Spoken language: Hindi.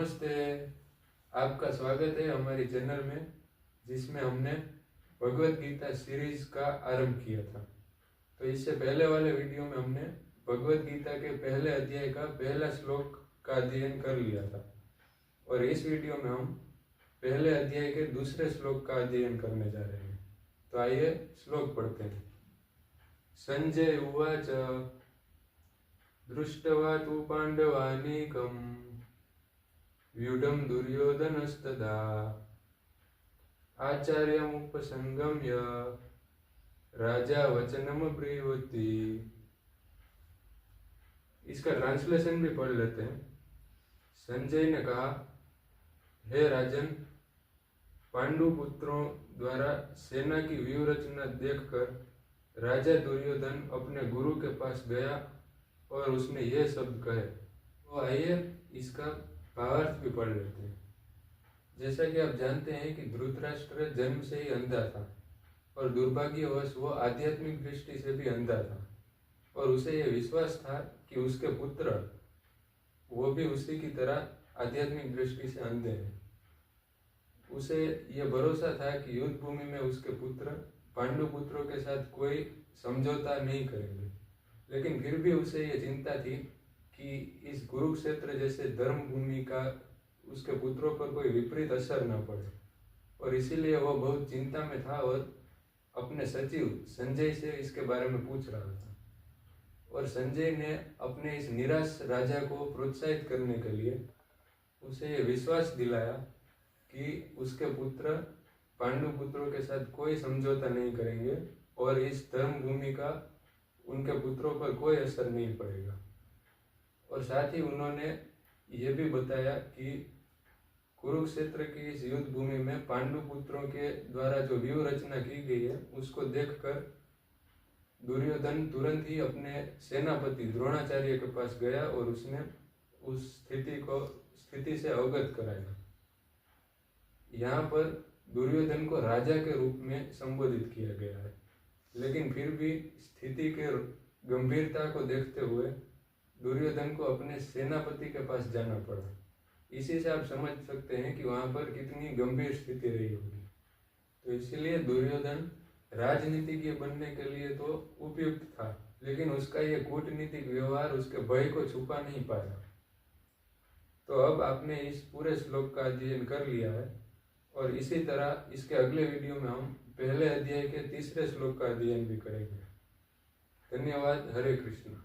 नमस्ते, आपका स्वागत है हमारी चैनल में, जिसमें हमने भगवत गीता सीरीज का आरंभ किया था। तो इससे पहले वाले वीडियो में हमने भगवत गीता के पहले अध्याय का पहला श्लोक का अध्ययन कर लिया था, और इस वीडियो में हम पहले अध्याय के दूसरे श्लोक का अध्ययन करने जा रहे हैं। तो आइए श्लोक पढ़ते हैं। संजय उवाच दृष्ट्वा तु पांडवानीकं व्यूढं दुर्योधनस्तदा आचार्यमुपसंगम्य राजा वचनमब्रीवति। इसका ट्रांसलेशन भी पढ़ लेते हैं। संजय ने कहा, हे राजन, पांडु पुत्रों द्वारा सेना की व्यूहरचना देखकर राजा दुर्योधन अपने गुरु के पास गया और उसने ये शब्द कहे। तो आइए इसका भावार्थ भी पढ़ लेते हैं। जैसा कि आप जानते हैं कि धृतराष्ट्र जन्म से ही अंधा था, और दुर्भाग्यवश वो आध्यात्मिक दृष्टि से भी अंधा था, और उसे यह विश्वास था कि उसके पुत्र वो भी उसी की तरह आध्यात्मिक दृष्टि से अंधे हैं। उसे यह भरोसा था कि युद्ध भूमि में उसके पुत्र पांडु पुत्रों के साथ कोई समझौता नहीं करेंगे, लेकिन फिर भी उसे यह चिंता थी कि इस कुरुक्षेत्र जैसे धर्म भूमि का उसके पुत्रों पर कोई विपरीत असर न पड़े, और इसीलिए वह बहुत चिंता में था और अपने सचिव संजय से इसके बारे में पूछ रहा था। और संजय ने अपने इस निराश राजा को प्रोत्साहित करने के लिए उसे यह विश्वास दिलाया कि उसके पुत्र पांडु पुत्रों के साथ कोई समझौता नहीं करेंगे और इस धर्म भूमि का उनके पुत्रों पर कोई असर नहीं पड़ेगा। और साथ ही उन्होंने ये भी बताया कि कुरुक्षेत्र की इस युद्ध भूमि में पांडु पुत्रों के द्वारा जो व्यूह रचना की गई है उसको देखकर दुर्योधन तुरंत ही अपने सेनापति द्रोणाचार्य के पास गया और उसने उस स्थिति से अवगत कराया। यहाँ पर दुर्योधन को राजा के रूप में संबोधित किया गया है, लेकिन फिर भी स्थिति के गंभीरता को देखते हुए दुर्योधन को अपने सेनापति के पास जाना पड़ा। इसी से आप समझ सकते हैं कि वहां पर कितनी गंभीर स्थिति रही होगी। तो इसलिए दुर्योधन राजनीतिज्ञ बनने के लिए तो उपयुक्त था, लेकिन उसका यह कूटनीतिक व्यवहार उसके भय को छुपा नहीं पाया। तो अब आपने इस पूरे श्लोक का अध्ययन कर लिया है, और इसी तरह इसके अगले वीडियो में हम पहले अध्याय के तीसरे श्लोक का अध्ययन भी करेंगे। धन्यवाद। हरे कृष्ण।